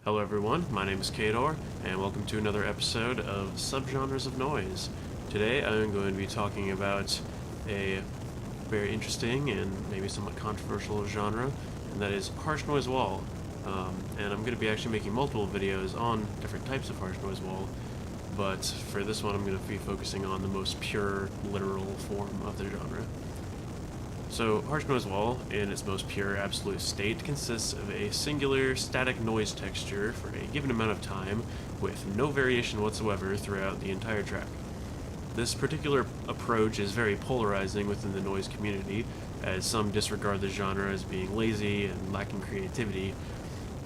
Hello everyone, my name is Kador, and welcome to another episode of Subgenres of Noise. Today I'm going to be talking about a very interesting and maybe somewhat controversial genre, and that is harsh noise wall. And I'm going to be actually making multiple videos on different types of harsh noise wall, but for this one I'm going to be focusing on the most pure, literal form of the genre. So, harsh noise wall, in its most pure absolute state, consists of a singular static noise texture for a given amount of time, with no variation whatsoever throughout the entire track. This particular approach is very polarizing within the noise community, as some disregard the genre as being lazy and lacking creativity,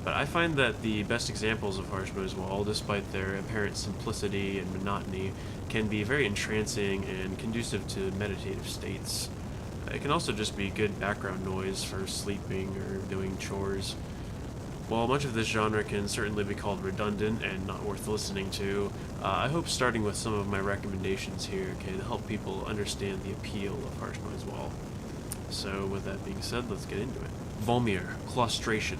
but I find that the best examples of harsh noise wall, despite their apparent simplicity and monotony, can be very entrancing and conducive to meditative states. It can also just be good background noise for sleeping or doing chores. While much of this genre can certainly be called redundant and not worth listening to, I hope starting with some of my recommendations here can help people understand the appeal of harsh noise wall. So with that being said, let's get into it. Volmir, Claustration.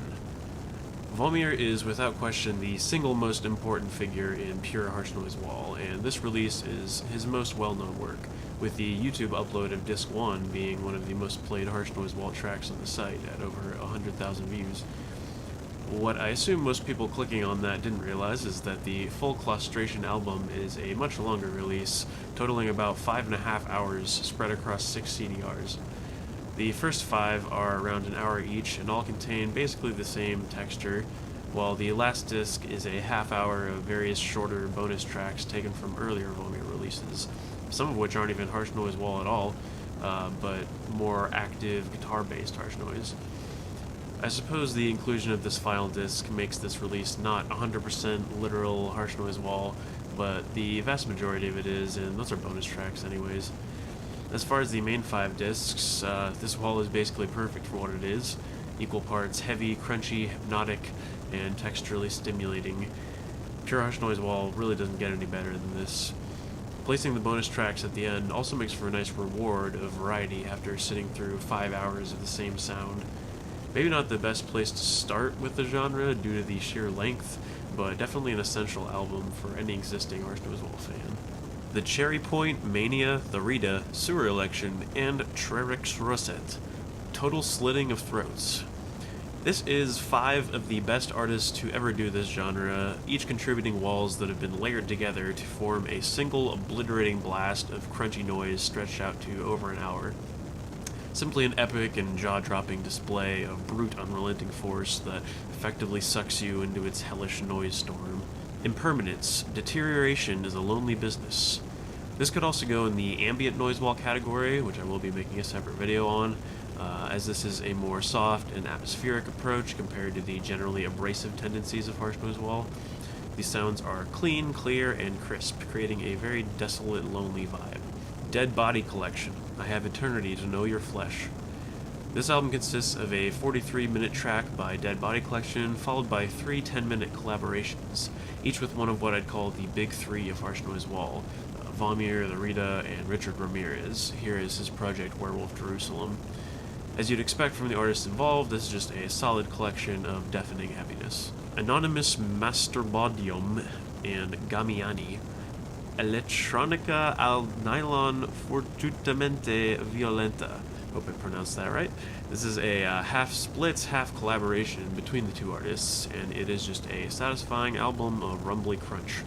Volmir is without question the single most important figure in pure harsh noise wall, and this release is his most well-known work, with the YouTube upload of Disc 1 being one of the most played harsh noise wall tracks on the site at over 100,000 views. What I assume most people clicking on that didn't realize is that the full Claustration album is a much longer release, totaling about 5.5 hours spread across 6 CDRs. The first 5 are around an hour each and all contain basically the same texture, while the last disc is a half hour of various shorter bonus tracks taken from earlier Volmir releases, some of which aren't even harsh noise wall at all, but more active guitar-based harsh noise. I suppose the inclusion of this final disc makes this release not 100% literal harsh noise wall, but the vast majority of it is, and those are bonus tracks anyways. As far as the main 5 discs, this wall is basically perfect for what it is. Equal parts heavy, crunchy, hypnotic, and texturally stimulating. Pure harsh noise wall really doesn't get any better than this. Placing the bonus tracks at the end also makes for a nice reward of variety after sitting through 5 hours of the same sound. Maybe not the best place to start with the genre due to the sheer length, but definitely an essential album for any existing harsh noise wall fan. The Cherry Point, Mania, Thurida, Sewer Election, and Trerix Rosette. Total slitting of throats. This is 5 of the best artists to ever do this genre, each contributing walls that have been layered together to form a single obliterating blast of crunchy noise stretched out to over an hour. Simply an epic and jaw-dropping display of brute unrelenting force that effectively sucks you into its hellish noise storm. Impermanence. Deterioration is a lonely business. This could also go in the ambient noise wall category, which I will be making a separate video on, as this is a more soft and atmospheric approach compared to the generally abrasive tendencies of harsh noise wall. These sounds are clean, clear, and crisp, creating a very desolate, lonely vibe. Dead Body Collection. I Have Eternity to Know Your Flesh. This album consists of a 43-minute track by Dead Body Collection, followed by 3 10-minute collaborations, each with one of what I'd call the big 3 of harsh noise wall, Volmir, Thurida, and Richard Ramirez. Here is his project Werewolf Jerusalem. As you'd expect from the artists involved, this is just a solid collection of deafening heaviness. Anonymous Masturbadium and Gamiani. Electronica al nylon fortuitamente violenta. Hope I pronounced that right. This is a half split, half collaboration between the two artists, and it is just a satisfying album of rumbly crunch.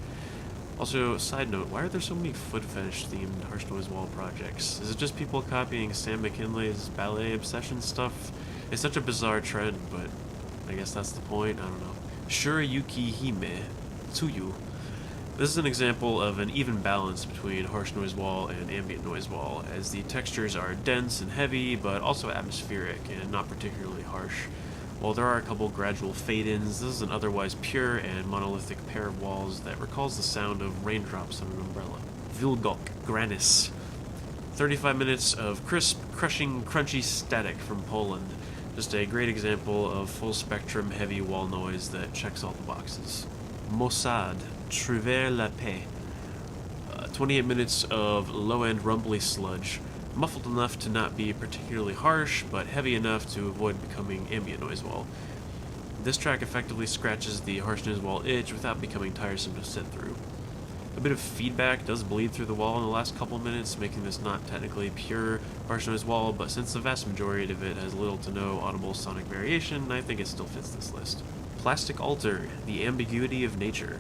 Also, side note, why are there so many foot fetish themed harsh noise wall projects? Is it just people copying Sam McKinley's ballet obsession stuff? It's such a bizarre trend, but I guess that's the point, I don't know. Shurayuki Hime, Tsuyu. This is an example of an even balance between harsh noise wall and ambient noise wall, as the textures are dense and heavy, but also atmospheric and not particularly harsh. While there are a couple gradual fade-ins, this is an otherwise pure and monolithic pair of walls that recalls the sound of raindrops on an umbrella. Vilgok, Granis. 35 minutes of crisp, crushing, crunchy static from Poland. Just a great example of full-spectrum heavy wall noise that checks all the boxes. Mossad, Trouver la Paix. 28 minutes of low-end rumbly sludge, muffled enough to not be particularly harsh, but heavy enough to avoid becoming ambient noise wall. This track effectively scratches the harsh noise wall itch without becoming tiresome to sit through. A bit of feedback does bleed through the wall in the last couple minutes, making this not technically pure harsh noise wall, but since the vast majority of it has little to no audible sonic variation, I think it still fits this list. Plastic Altar, The Ambiguity of Nature.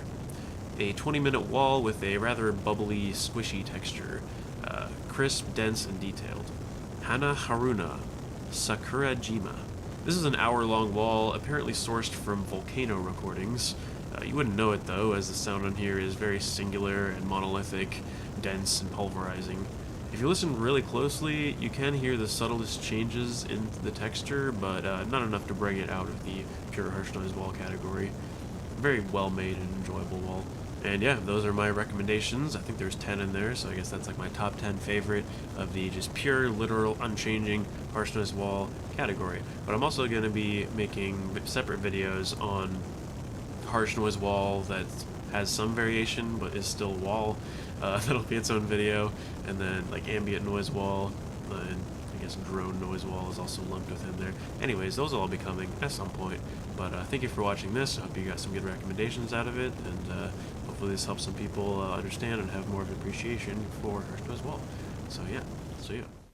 A 20-minute wall with a rather bubbly, squishy texture. Crisp, dense, and detailed. Hana Haruna, Sakurajima. This is an hour-long wall, apparently sourced from volcano recordings. You wouldn't know it though, as the sound on here is very singular and monolithic, dense and pulverizing. If you listen really closely, you can hear the subtlest changes in the texture, but not enough to bring it out of the pure harsh noise wall category. Very well made and enjoyable wall. And yeah, those are my recommendations. I think there's 10 in there, so I guess that's like my top 10 favorite of the just pure, literal, unchanging harsh noise wall category. But I'm also going to be making separate videos on harsh noise wall that has some variation but is still wall. That'll be its own video. And then like ambient noise wall, and I guess drone noise wall is also lumped within there. Anyways, those will all be coming at some point. But thank you for watching this. I hope you got some good recommendations out of it, and hopefully this helps some people understand and have more of an appreciation for harsh noise wall. So yeah, see ya.